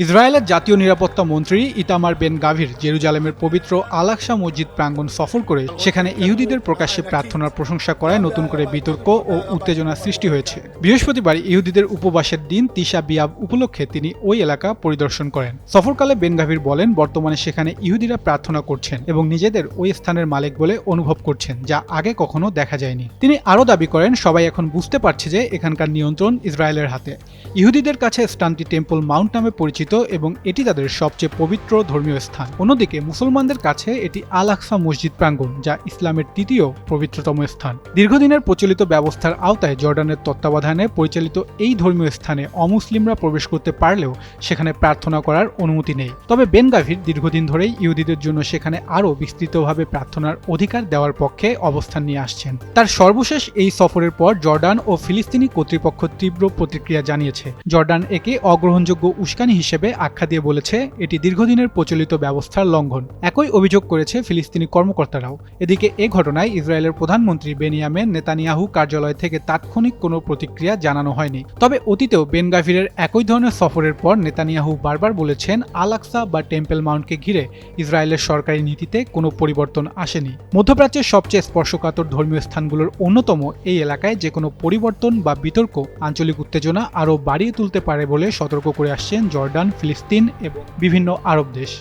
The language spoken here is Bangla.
ইসরায়েলের জাতীয় নিরাপত্তা মন্ত্রী ইতামার বেন গাভির জেরুজালেমের পবিত্র আল আকসা মসজিদ প্রাঙ্গণ সফর করে সেখানে ইহুদিদের প্রকাশ্যে প্রার্থনার প্রশংসা করায় নতুন করে বিতর্ক ও উত্তেজনা সৃষ্টি হয়েছে। বৃহস্পতিবার ইহুদিদের উপবাসের দিন তিশা বিয়াব উপলক্ষে তিনি ওই এলাকা পরিদর্শন করেন। সফরকালে বেন গাভির বলেন, বর্তমানে সেখানে ইহুদিরা প্রার্থনা করছেন এবং নিজেদের ওই স্থানের মালিক বলে অনুভব করছেন, যা আগে কখনো দেখা যায়নি। তিনি আরও দাবি করেন, সবাই এখন বুঝতে পারছে যে এখানকার নিয়ন্ত্রণ ইসরায়েলের হাতে। ইহুদিদের কাছে স্থানটি টেম্পল মাউন্ট নামে পরিচিত এবং এটি তাদের সবচেয়ে পবিত্র ধর্মীয় স্থান। অন্যদিকে মুসলমানদের কাছে এটি আল আকসা মসজিদ প্রাঙ্গণ, যা ইসলামের তৃতীয় পবিত্রতম স্থান। দীর্ঘদিনের প্রচলিত ব্যবস্থার আওতায় জর্ডানের তত্ত্বাবধানে পরিচালিত এই ধর্মীয় স্থানে অমুসলিমরা প্রবেশ করতে পারলেও সেখানে প্রার্থনা করার অনুমতি নেই। তবে বেন গাভির দীর্ঘদিন ধরেই ইহুদিদের জন্য সেখানে আরও বিস্তৃতভাবে প্রার্থনার অধিকার দেওয়ার পক্ষে অবস্থান নিয়ে আসছেন। তার সর্বশেষ এই সফরের পর জর্ডান ও ফিলিস্তিনি কর্তৃপক্ষ তীব্র প্রতিক্রিয়া জানিয়েছে। জর্ডান একে অগ্রহণযোগ্য উস্কানি হিসেবে আখ্যা দিয়ে বলেছে এটি দীর্ঘদিনের প্রচলিত ব্যবস্থার লঙ্ঘন। একই অভিযোগ করেছে ফিলিস্তিনি কর্মকর্তারাও। এদিকে এ ঘটনায় ইসরায়েলের প্রধানমন্ত্রী বেনিয়ামিন নেতানিয়াহু কার্যালয় থেকে তাৎক্ষণিক কোনো প্রতিক্রিয়া জানানো হয়নি। তবে অতীতেও বেন গাভিরের একই ধরনের সফরের পর নেতানিয়াহু বারবার বলেছেন, আল আকসা বা টেম্পল মাউন্টকে ঘিরে ইসরায়েলের সরকারি নীতিতে কোনো পরিবর্তন আসেনি। মধ্যপ্রাচ্যের সবচেয়ে স্পর্শকাতর ধর্মীয় স্থানগুলোর অন্যতম এই এলাকায় যে কোনো পরিবর্তন বা বিতর্ক আঞ্চলিক উত্তেজনা আরও বাড়িয়ে তুলতে পারে বলে সতর্ক করে আসছেন জর্ডান, ফিলিস্তিন এবং বিভিন্ন আরব দেশ।